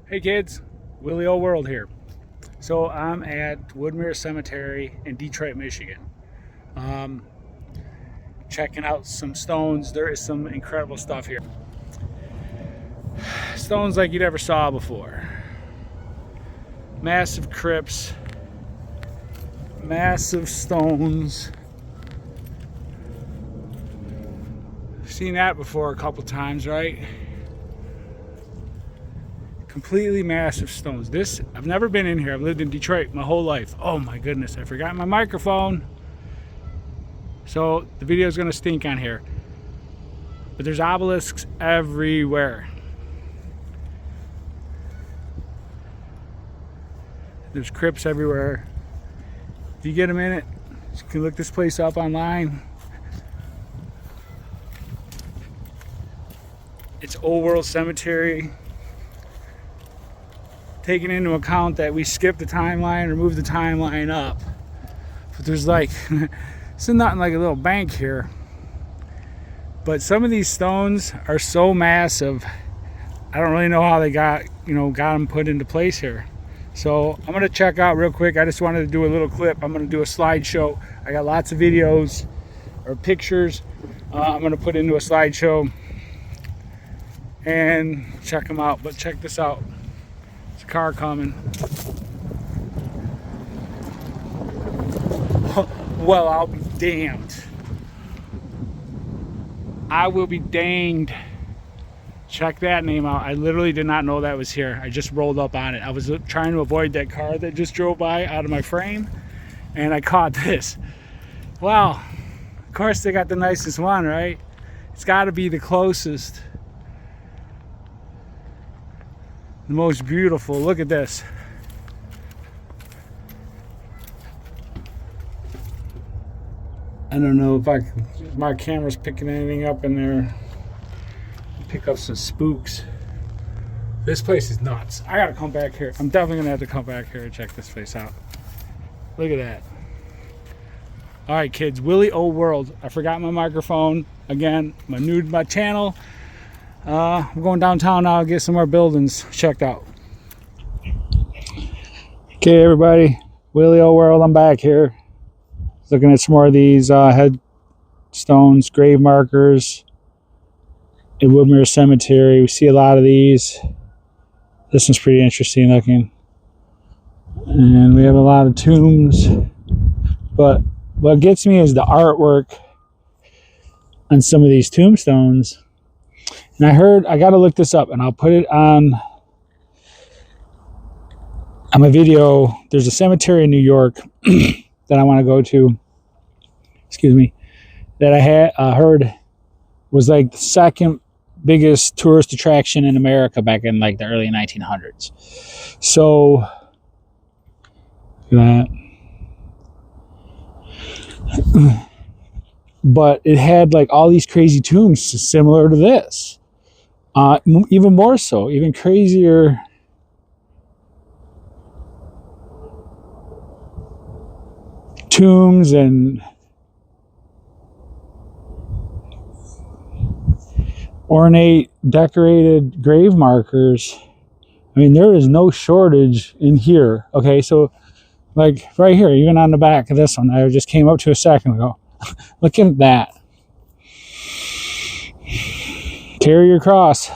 Hey kids, Willie Old World here. So I'm at Woodmere Cemetery in Detroit, Michigan. Um, Checking out some stones. There is some incredible stuff here. Stones like you never saw before. Massive crypts, massive stones. Seen that before a couple times, right? Completely massive stones. I've never been in here. I've lived in Detroit my whole life. Oh my goodness, I forgot my microphone. So the video is gonna stink on here. But there's obelisks everywhere. There's crypts everywhere. If you get a minute, you can look this place up online. It's Old World Cemetery. Taking into account that we skipped the timeline or moved the timeline up. But there's like, it's not like a little bank here. But some of these stones are so massive, I don't really know how they got them put into place here. So I'm gonna check out real quick. I just wanted to do a little clip. I'm gonna do a slideshow. I got lots of videos or pictures I'm gonna put into a slideshow and check them out. But check this out. There's a car coming. Well, I'll be damned. I will be danged. Check that name out. I literally did not know that was here. I just rolled up on it. I was trying to avoid that car that just drove by out of my frame, and I caught this. Wow. Of course they got the nicest one, right? It's got to be the closest. The most beautiful. Look at this. I don't know if my camera's picking anything up in there. Pick up some spooks. This place is nuts. I gotta come back here. I'm definitely gonna have to come back here and check this place out. Look at that. All right, kids. Willie Old World. I forgot my microphone. Again, I'm new to my channel. I'm going downtown now to get some more buildings checked out. Okay, everybody. Willie Old World. I'm back here. Looking at some more of these headstones, grave markers in Woodmere Cemetery. We see a lot of these. This one's pretty interesting looking. And we have a lot of tombs. But what gets me is the artwork on some of these tombstones. And I got to look this up, and I'll put it on my video. There's a cemetery in New York that I want to go to, that I had heard was like the second biggest tourist attraction in America back in like the early 1900s. So that, but it had like all these crazy tombs similar to this, even more so, even crazier. Tombs and ornate decorated grave markers. I mean, there is no shortage in here. Okay, so like right here, even on the back of this one, I just came up to a second ago. Look at that. Carry your cross.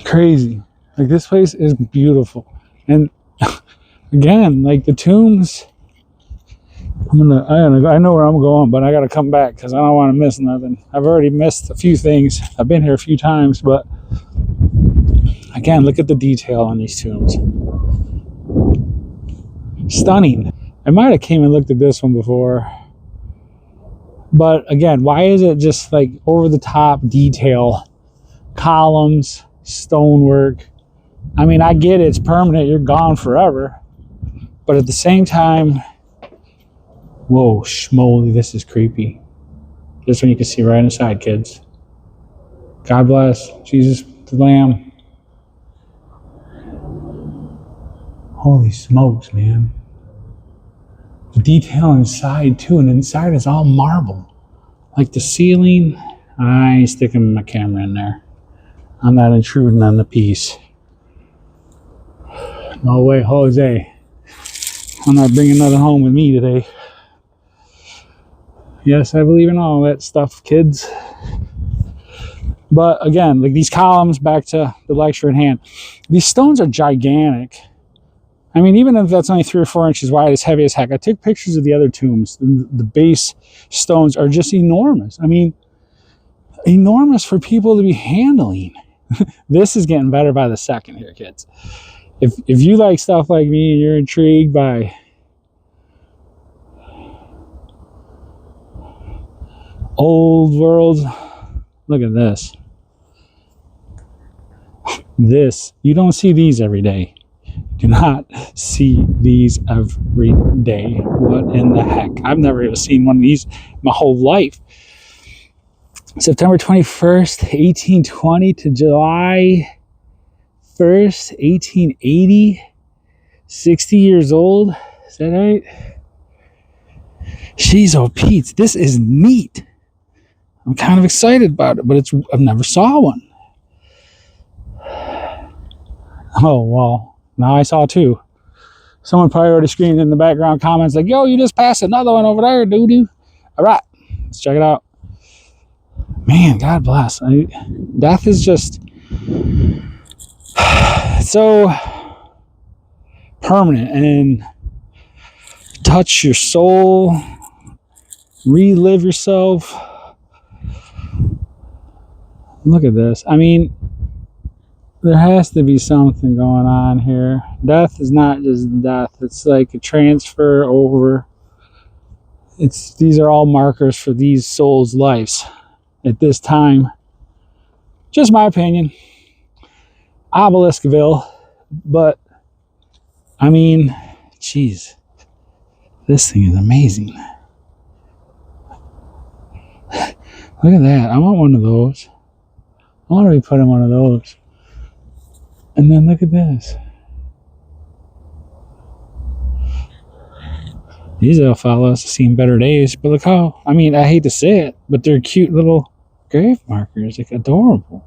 Crazy. Like, this place is beautiful. And again, like the tombs, I know where I'm going, but I gotta come back because I don't want to miss nothing. I've already missed a few things. I've been here a few times, but again, look at the detail on these tombs. Stunning. I might have came and looked at this one before, but again, why is it just like over the top detail? Columns, stonework. I mean, I get it, it's permanent, you're gone forever. But at the same time, whoa, schmoly, this is creepy. This one you can see right inside, kids. God bless Jesus the Lamb. Holy smokes, man. The detail inside too, and inside is all marble. Like the ceiling, I ain't sticking my camera in there. I'm not intruding on the peace. No way, Jose. I'm not bringing nothing home with me today. Yes, I believe in all that stuff, kids. But again, like these columns, back to the lecture at hand, these stones are gigantic. I mean, even if that's only 3 or 4 inches wide, it's heavy as heck. I took pictures of the other tombs. The base stones are just enormous. I mean, enormous for people to be handling. This is getting better by the second here, kids. If you like stuff like me and you're intrigued by old world, look at this. This, you don't see these every day. Do not see these every day. What in the heck? I've never even seen one of these my whole life. September 21st, 1820 to July 1st, 1880. 60 years old. Is that right? Jeez, oh Pete, this is neat. I'm kind of excited about it, but I've never saw one. Oh, well, now I saw 2. Someone probably already screamed in the background comments like, yo, you just passed another one over there, doo-doo. All right, let's check it out. Man, God bless. Death is just so permanent and touch your soul, relive yourself. Look at this. I mean, there has to be something going on here. Death is not just death. It's like a transfer over. These are all markers for these souls' lives at this time. Just my opinion. Obeliskville. But, I mean, geez. This thing is amazing. Look at that. I want one of those. I want to be put in one of those. And then look at this. These little fellas have seen better days, but look how, I mean, I hate to say it, but they're cute little grave markers, like adorable.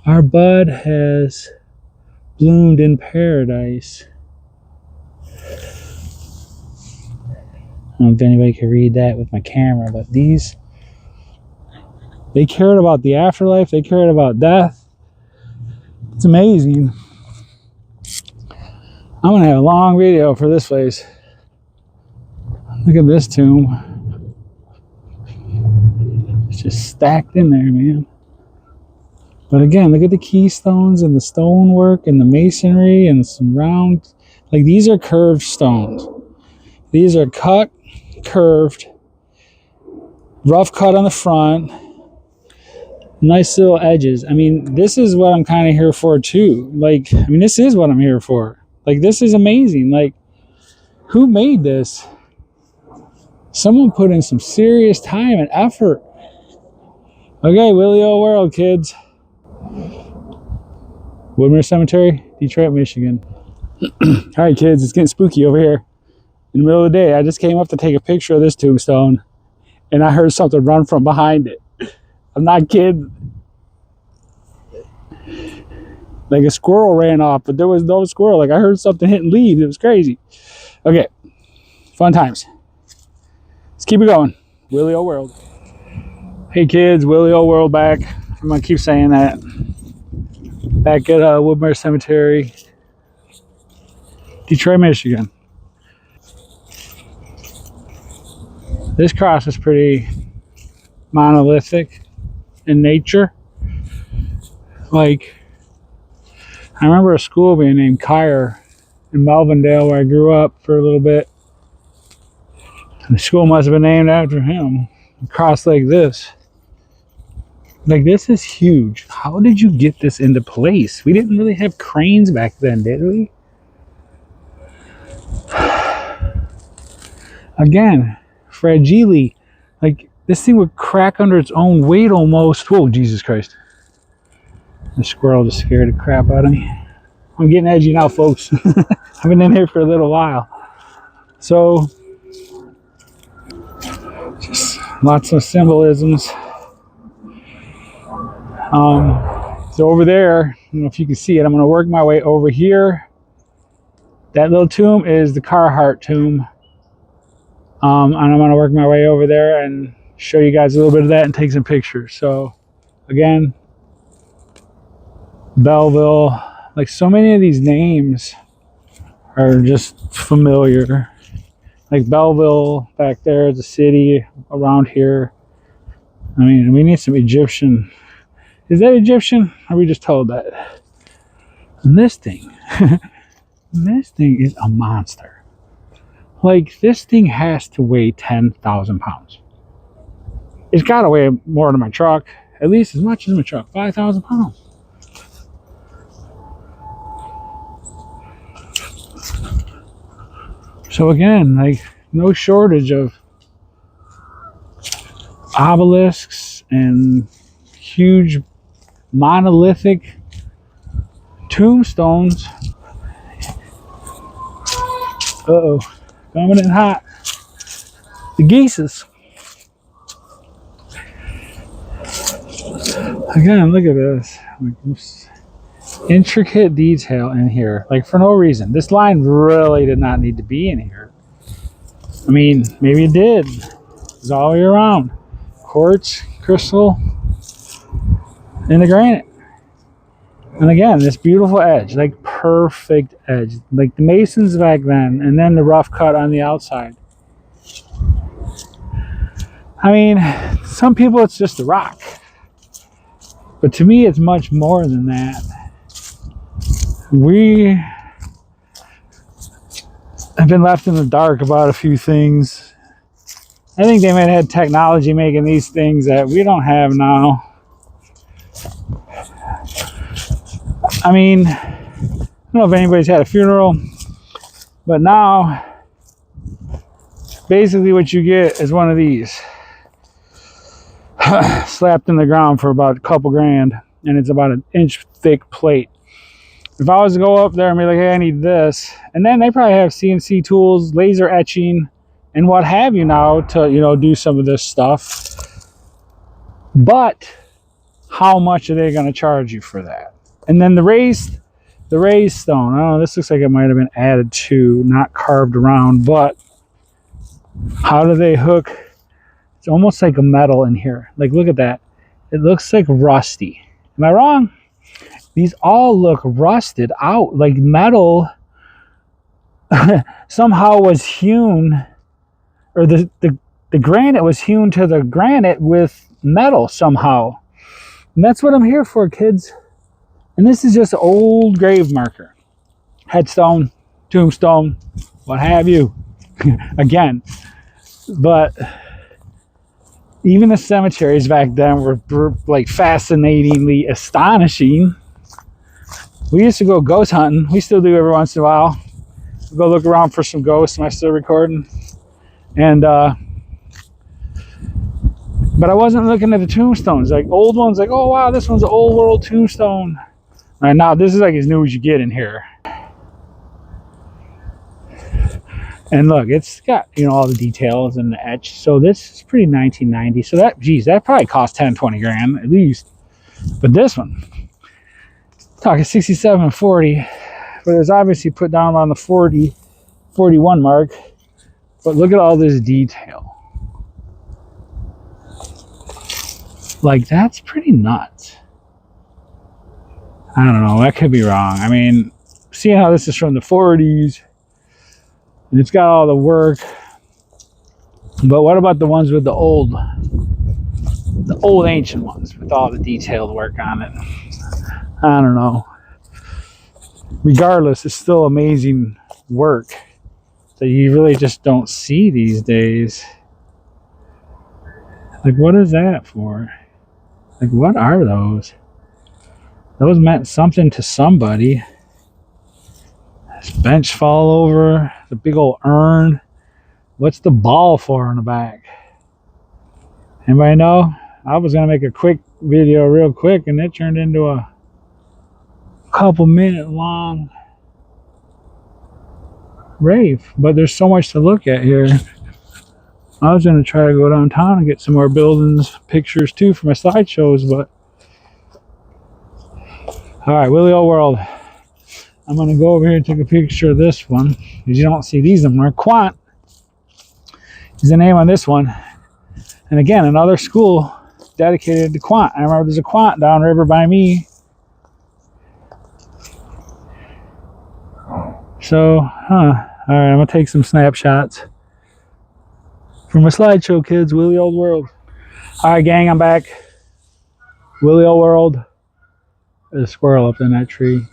Our bud has bloomed in paradise. I don't know if anybody can read that with my camera, but these, they cared about the afterlife, they cared about death. It's amazing. I'm gonna have a long video for this place. Look at this tomb. It's just stacked in there, man. But again, look at the keystones and the stonework and the masonry and some round, like these are curved stones. These are cut, curved, rough cut on the front, nice little edges. I mean, this is what I'm kind of here for too. Like, I mean, this is what I'm here for. Like, this is amazing. Like, who made this? Someone put in some serious time and effort. Okay, Willie O World, kids. Woodmere Cemetery, Detroit, Michigan. All right, kids, it's getting spooky over here. In the middle of the day, I just came up to take a picture of this tombstone, and I heard something run from behind it. I'm not kidding. Like a squirrel ran off, but there was no squirrel. Like I heard something hitting leaves. It was crazy. Okay, fun times. Let's keep it going. Willie O World. Hey kids, Willie O World back. I'm gonna keep saying that. Back at Woodmere Cemetery, Detroit, Michigan. This cross is pretty monolithic in nature. Like, I remember a school being named Kyer in Melvindale where I grew up for a little bit. And the school must have been named after him. A cross like this. Like, this is huge. How did you get this into place? We didn't really have cranes back then, did we? Again, fragile. Like, this thing would crack under its own weight almost. Whoa, Jesus Christ. The squirrel just scared the crap out of me. I'm getting edgy now, folks. I've been in here for a little while. So, just lots of symbolisms. So over there, I don't know if you can see it, I'm going to work my way over here. That little tomb is the Carhart tomb. And I'm going to work my way over there and show you guys a little bit of that and take some pictures. So again, Belleville, like so many of these names are just familiar. Like Belleville back there is a city around here. I mean, we need some Egyptian. Is that Egyptian? Or are we just told that? And this thing, this thing is a monster. Like, this thing has to weigh 10,000 pounds. It's got to weigh more than my truck. At least as much as my truck. 5,000 pounds. So again, like, no shortage of obelisks and huge monolithic tombstones. Uh-oh. Coming in hot. The geeses. Again, look at this. Intricate detail in here. Like, for no reason. This line really did not need to be in here. I mean, maybe it did. It's all the way around. Quartz, crystal, and the granite. And again, this beautiful edge. Like, perfect edge. Like the masons back then. And then the rough cut on the outside. I mean, some people it's just a rock. But to me, it's much more than that. We have been left in the dark about a few things. I think they might have had technology making these things that we don't have now. I mean, I don't know if anybody's had a funeral, but now, basically what you get is one of these. Slapped in the ground for about a couple grand, and it's about an inch thick plate. If I was to go up there and be like, hey, I need this, and then they probably have CNC tools, laser etching, and what have you now to, you know, do some of this stuff. But how much are they going to charge you for that? And then the raised stone. I don't know, this looks like it might have been added to, not carved around, but how do they hook? It's almost like a metal in here. Like, look at that. It looks like rusty. Am I wrong? These all look rusted out. Like metal somehow was hewn, or the granite was hewn to the granite with metal somehow. And that's what I'm here for, kids. And this is just an old grave marker. Headstone, tombstone, what have you. Again. But even the cemeteries back then were like fascinatingly astonishing. We used to go ghost hunting. We still do every once in a while. We'll go look around for some ghosts. Am I still recording? And but I wasn't looking at the tombstones. Like old ones, like, oh wow, this one's an old world tombstone. All right, now this is like as new as you get in here. And look, it's got, you know, all the details and the etch. So this is pretty 1990. So that, geez, that probably cost 10, 20 grand at least. But this one, talking 67 and 40. But it's obviously put down on the 40, 41 mark. But look at all this detail. Like, that's pretty nuts. I don't know, that could be wrong. I mean, seeing how this is from the 40s. And it's got all the work. But what about the ones with the old ancient ones with all the detailed work on it? I don't know. Regardless, it's still amazing work that you really just don't see these days. Like, what is that for? Like, what are those? Those meant something to somebody. This bench fall over, the big old urn. What's the ball for in the back? Anybody know? I was gonna make a quick video real quick and it turned into a couple minute long rave. But there's so much to look at here. I was gonna try to go downtown and get some more buildings, pictures too for my slideshows, but All right, Willie Old World. I'm gonna go over here and take a picture of this one because you don't see these anymore. Quant is the name on this one, and again, another school dedicated to Quant. I remember there's a Quant downriver by me. So, all right, I'm gonna take some snapshots for my slideshow, kids. Willie Old World. All right, gang, I'm back. Willie Old World. There's a squirrel up in that tree.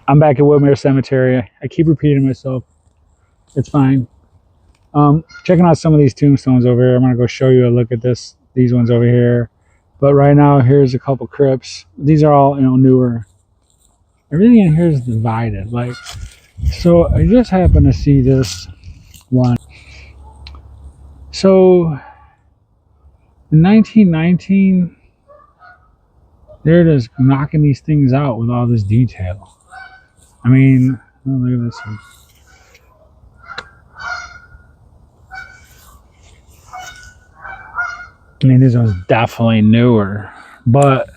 I'm back at Woodmere Cemetery. I keep repeating myself. It's fine. Checking out some of these tombstones over here. I'm gonna go show you a look at these ones over here. But right now, here's a couple crypts. These are all, newer. Everything in here is divided. Like, so I just happened to see this one. So in 1919, they're just knocking these things out with all this detail. I mean, oh, look at this one. I mean, this one's definitely newer, but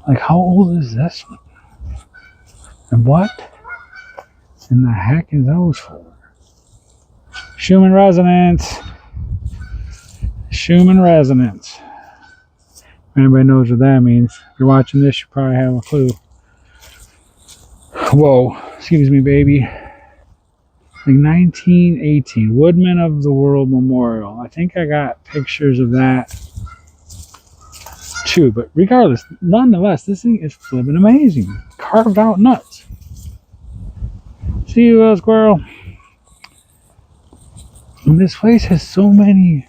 like, how old is this one? And what in the heck is those for? Schumann resonance. Schumann resonance. If anybody knows what that means, if you're watching this, you probably have a clue. Whoa, excuse me, baby. Like 1918, Woodman of the World Memorial. I think I got pictures of that too, but regardless, nonetheless, this thing is flipping amazing. Carved out nuts. See you, little squirrel. And this place has so many,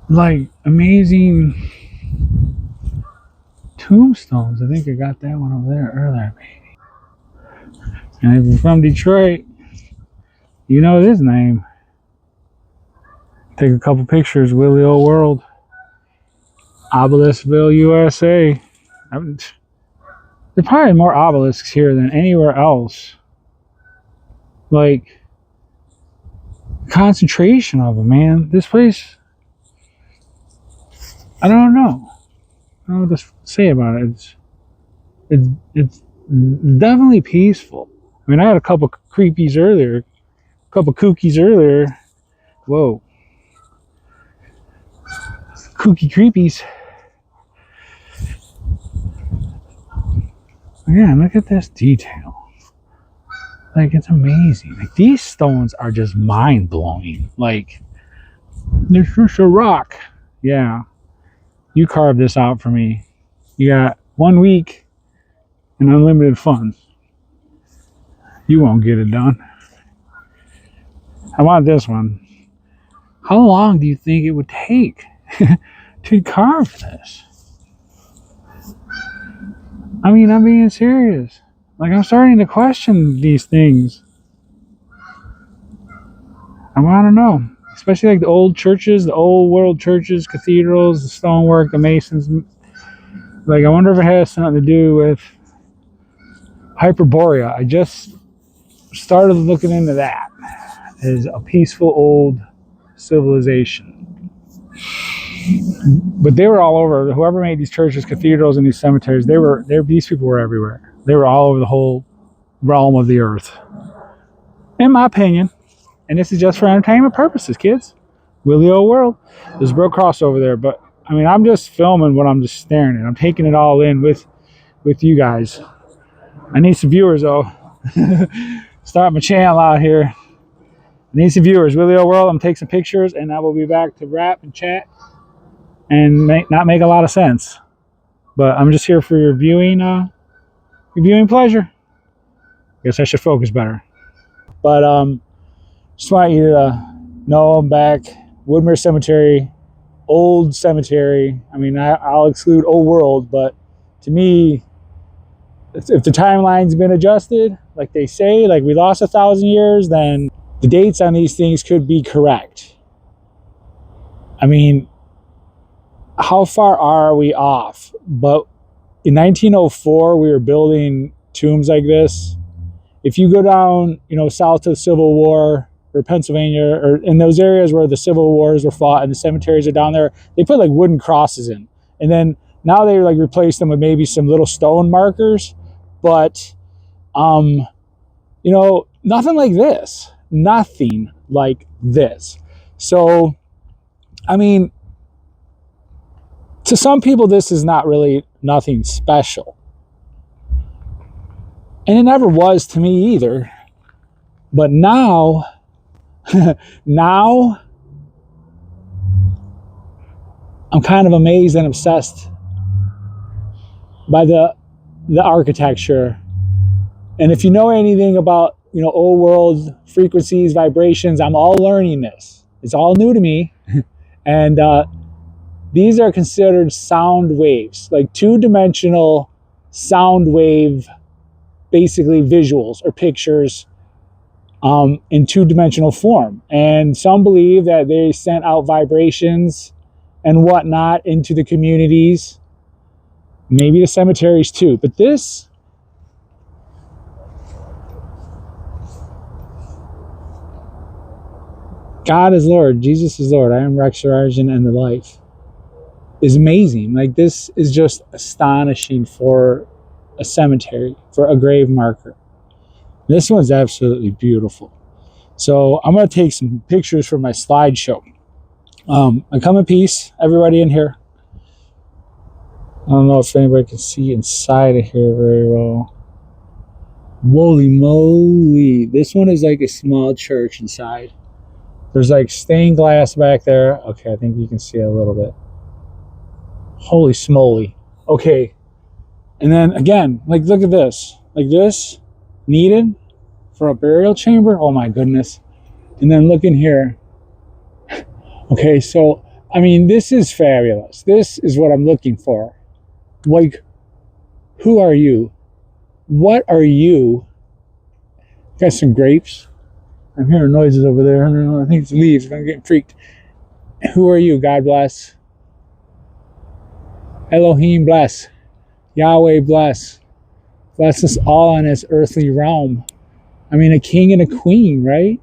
like, amazing tombstones. I think I got that one over there earlier, maybe. And if you're from Detroit, you know his name. Take a couple pictures. Willie Old World, Obeliskville, USA. There are probably more obelisks here than anywhere else. Like, concentration of them, man. This place, I don't know. I don't know what to say about it. It's definitely peaceful. I mean, I had a couple creepies earlier, a couple kookies earlier. Whoa. Kooky creepies. Yeah, look at this detail. Like, it's amazing. Like, these stones are just mind-blowing. Like, this is a rock. Yeah. You carved this out for me. You got 1 week and unlimited funds. You won't get it done. I want this one. How long do you think it would take to carve this? I mean, I'm being serious. Like, I'm starting to question these things. I want to know. Especially like the old churches, the old world churches, cathedrals, the stonework, the masons. Like, I wonder if it has something to do with Hyperborea. I just started looking into that. As a peaceful old civilization. But they were all over. Whoever made these churches, cathedrals, and these cemeteries, these people were everywhere. They were all over the whole realm of the earth. In my opinion. And this is just for entertainment purposes, kids. Willie Old World. There's a bro cross over there, but I mean, I'm just filming what I'm just staring at. I'm taking it all in with you guys. I need some viewers though. Start my channel out here. I need some viewers. Willie Old World. I'm gonna take some pictures, and I will be back to rap and chat, and not make a lot of sense. But I'm just here for your viewing pleasure. Guess I should focus better. But just want you to know I'm back. Woodmere Cemetery, old cemetery. I mean, I'll exclude Old World, but to me, if the timeline's been adjusted, like they say, like we lost 1,000 years, then the dates on these things could be correct. I mean, how far are we off? But in 1904, we were building tombs like this. If you go down, south to the Civil War, or Pennsylvania, or in those areas where the Civil Wars were fought and the cemeteries are down there, they put like wooden crosses in. And then now they like replace them with maybe some little stone markers. But, you know, nothing like this. Nothing like this. So, I mean, to some people, this is not really nothing special. And it never was to me either. But now, now, I'm kind of amazed and obsessed by the architecture. And if you know anything about, you know, old world frequencies, vibrations, I'm all learning this. It's all new to me. And these are considered sound waves, like two-dimensional sound wave, basically visuals or pictures in two-dimensional form. And some believe that they sent out vibrations and whatnot into the communities, maybe the cemeteries too. But this, God is Lord, Jesus is Lord, I am resurrection and the life, is amazing. Like, this is just astonishing for a cemetery, for a grave marker. This one's absolutely beautiful. So I'm going to take some pictures for my slideshow. I come in peace, everybody in here. I don't know if anybody can see inside of here very well. Holy moly. This one is like a small church inside. There's like stained glass back there. Okay, I think you can see it a little bit. Holy smoly. Okay. And then again, like, look at this. Like, this needed for a burial chamber. Oh my goodness. And then look in here. Okay, so, I mean, this is fabulous. This is what I'm looking for. Like, who are you? What are you? Got some grapes. I'm hearing noises over there. I think it's leaves. I'm getting freaked. Who are you? God bless. Elohim bless. Yahweh bless. Bless us all in this earthly realm. I mean, a king and a queen, right?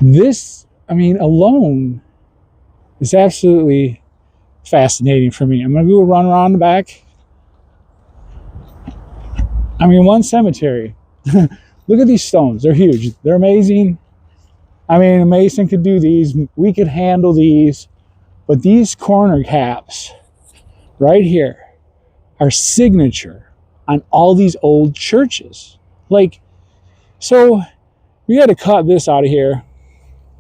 This, I mean, alone is absolutely fascinating for me. I'm going to go run around the back. I mean, one cemetery. Look at these stones. They're huge. They're amazing. I mean, a mason could do these. We could handle these. But these corner caps right here are signature on all these old churches. Like, so we had to cut this out of here.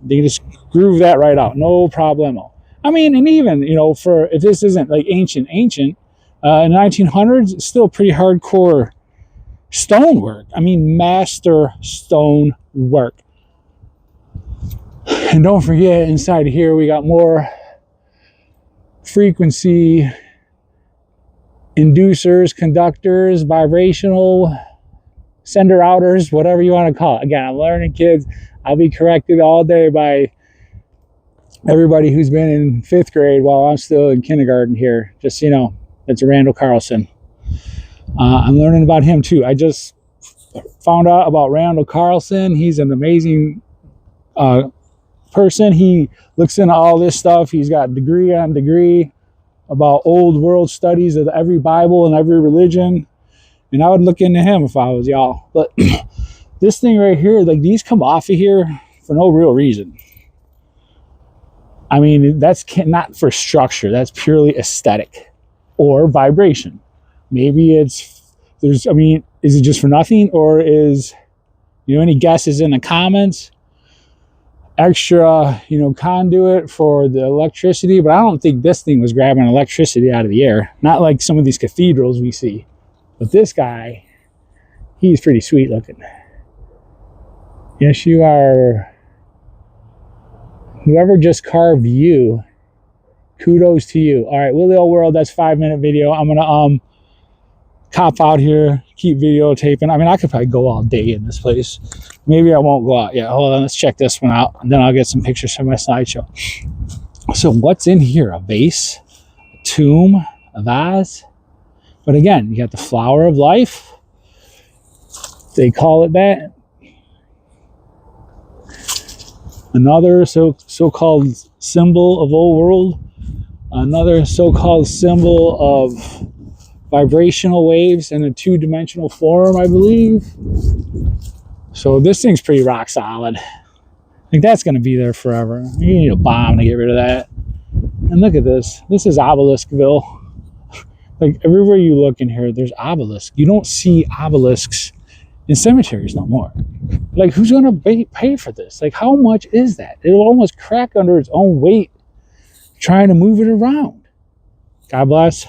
They can just groove that right out. No problemo. I mean, and even, you know, for, if this isn't like ancient, in the 1900s, it's still pretty hardcore stonework. I mean, master stone work. And don't forget, inside here, we got more frequency inducers, conductors, vibrational sender outers, whatever you want to call it. Again, I'm learning, kids. I'll be corrected all day by everybody who's been in 5th grade while I'm still in kindergarten here. Just so you know, it's Randall Carlson. I'm learning about him too. I just found out about Randall Carlson. He's an amazing person. He looks into all this stuff. He's got degree on degree about old world studies of every Bible and every religion. And I would look into him if I was y'all. But this thing right here, like, these come off of here for no real reason. I mean, that's not for structure. That's purely aesthetic or vibration. Maybe there's, I mean, is it just for nothing? Or is, you know, any guesses in the comments? Extra, you know, conduit for the electricity. But I don't think this thing was grabbing electricity out of the air. Not like some of these cathedrals we see. But this guy, he's pretty sweet looking. Yes, you are. Whoever just carved you, kudos to you. All right, Willie Old World, that's 5-minute video. I'm gonna cop out here, keep videotaping. I mean, I could probably go all day in this place. Maybe I won't go out yet. Hold on, let's check this one out, and then I'll get some pictures for my slideshow. So what's in here? A vase, a tomb, a vase. But again, you got the flower of life. They call it that. Another so-called symbol of old world. Another so-called symbol of vibrational waves in a two-dimensional form, I believe. So this thing's pretty rock solid. I think that's going to be there forever. You need a bomb to get rid of that. And look at this. This is Obeliskville. Like everywhere you look in here, there's obelisks. You don't see obelisks in cemeteries no more. Like who's going to pay for this? Like how much is that? It'll almost crack under its own weight trying to move it around. God bless.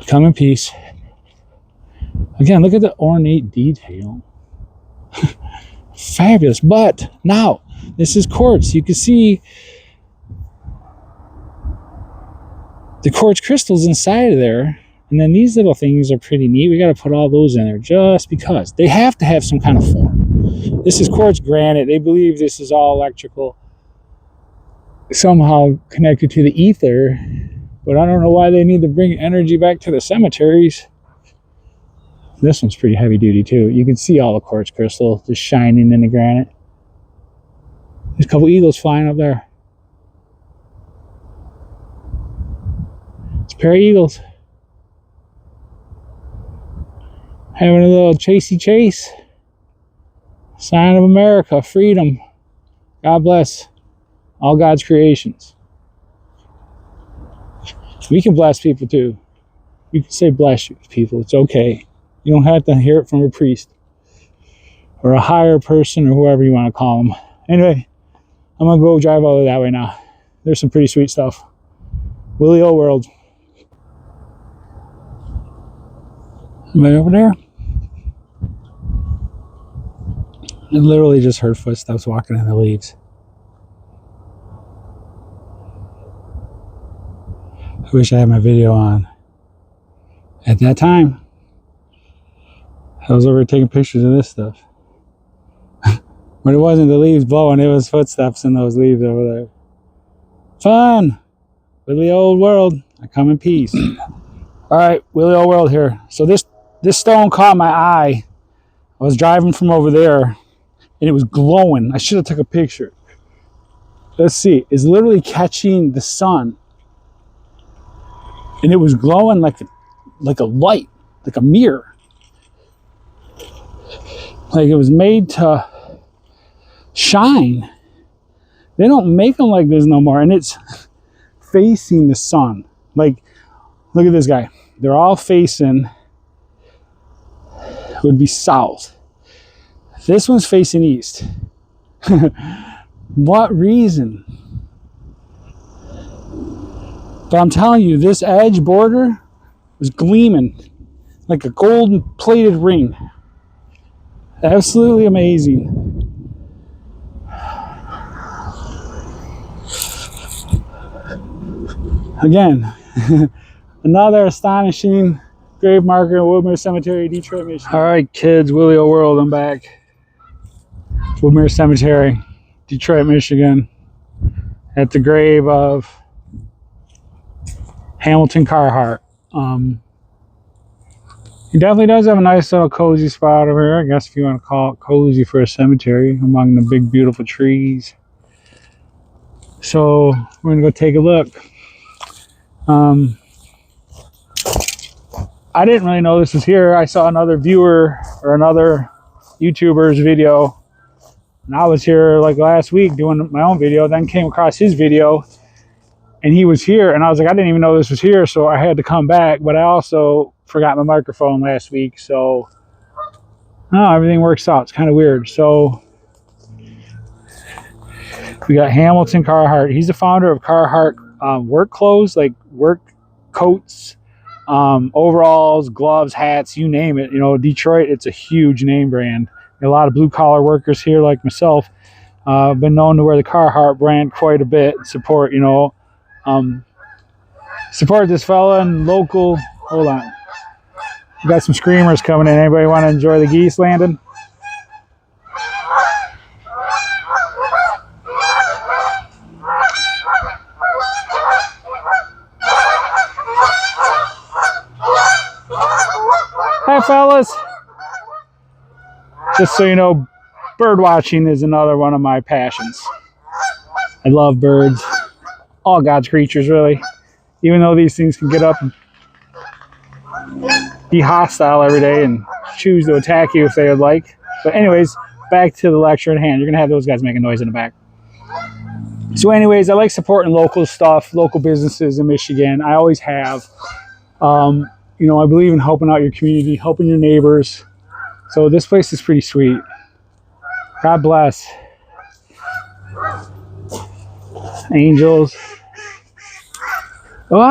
Come in peace. Again, look at the ornate detail. Fabulous. But now, this is quartz. You can see the quartz crystals inside of there. And then these little things are pretty neat. We got to put all those in there just because. They have to have some kind of form. This is quartz granite. They believe this is all electrical. Somehow connected to the ether. But I don't know why they need to bring energy back to the cemeteries. This one's pretty heavy duty too. You can see all the quartz crystal just shining in the granite. There's a couple eagles flying up there. It's a pair of eagles. Having a little chasey chase. Sign of America, freedom. God bless all God's creations. We can bless people too. You can say bless you people. It's okay. You don't have to hear it from a priest or a higher person or whoever you want to call them. Anyway, I'm going to go drive over that way now. There's some pretty sweet stuff. Willie O World. Right over there. I literally just heard footsteps walking in the leaves. I wish I had my video on. At that time, I was over taking pictures of this stuff. But it wasn't the leaves blowing, it was footsteps in those leaves over there. Fun! Willie Old World. I come in peace. Alright, Willie Old World here. So this stone caught my eye. I was driving from over there and it was glowing. I should have took a picture. Let's see. It's literally catching the sun. And it was glowing like a light, like a mirror. Like it was made to shine. They don't make them like this no more. And it's facing the sun. Like, look at this guy. They're all facing, would be south. This one's facing east. What reason? But I'm telling you, this edge border was gleaming like a gold plated ring. Absolutely amazing. Again, another astonishing grave marker in Woodmere Cemetery, Detroit, Michigan. All right, kids, Willie O World, I'm back. Woodmere Cemetery, Detroit, Michigan, at the grave of Hamilton Carhart. He definitely does have a nice little cozy spot over here. I guess if you want to call it cozy for a cemetery among the big beautiful trees. So we're gonna go take a look. I didn't really know this was here. I saw another viewer or another YouTuber's video, and I was here like last week doing my own video, then came across his video and he was here, and I was like, I didn't even know this was here, so I had to come back. But I also forgot my microphone last week, so everything works out. It's kind of weird. So we got Hamilton Carhart. He's the founder of Carhart work clothes, like work coats, overalls, gloves, hats, you name it. You know, Detroit, it's a huge name brand. A lot of blue collar workers here like myself been known to wear the Carhart brand quite a bit. Support, you know, support this fella and local. Hold on, we got some screamers coming in. Anybody want to enjoy the geese landing? Hi, fellas. Just so you know, bird watching is another one of my passions. I love birds. All God's creatures, really. Even though these things can get up and be hostile every day and choose to attack you if they would like. But anyways, back to the lecture at hand. You're going to have those guys making noise in the back. So anyways, I like supporting local stuff, local businesses in Michigan. I always have. You know, I believe in helping out your community, helping your neighbors. So this place is pretty sweet. God bless. Angels. Oh,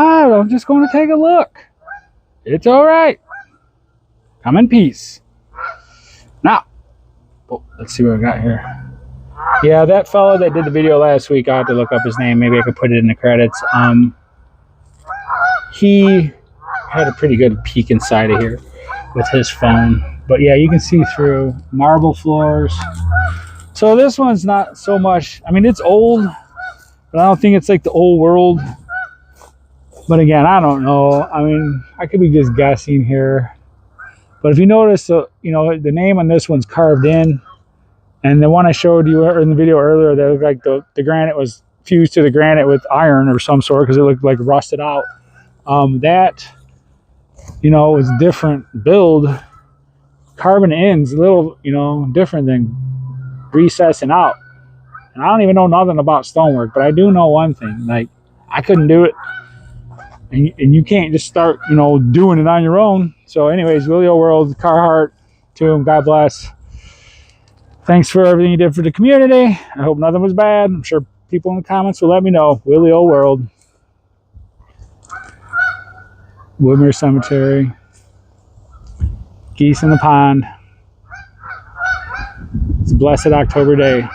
I'm just going to take a look. It's all right. Come in peace. Now, oh, let's see what we got here. Yeah, that fellow that did the video last week, I have to look up his name. Maybe I could put it in the credits. He had a pretty good peek inside of here with his phone. But yeah, you can see through marble floors. So this one's not so much, I mean, it's old, but I don't think it's like the old world. But again, I don't know. I mean, I could be just guessing here. But if you notice, you know, the name on this one's carved in. And the one I showed you in the video earlier, that looked like the granite was fused to the granite with iron or some sort because it looked like rusted out. That, you know, was different build. Carbon in's a little, you know, different than recessing out. And I don't even know nothing about stonework, but I do know one thing. Like, I couldn't do it. And you can't just start, you know, doing it on your own. So anyways, Willie O World, Carhartt, to him, God bless. Thanks for everything you did for the community. I hope nothing was bad. I'm sure people in the comments will let me know. Willie O World. Woodmere Cemetery. Geese in the pond. It's a blessed October day.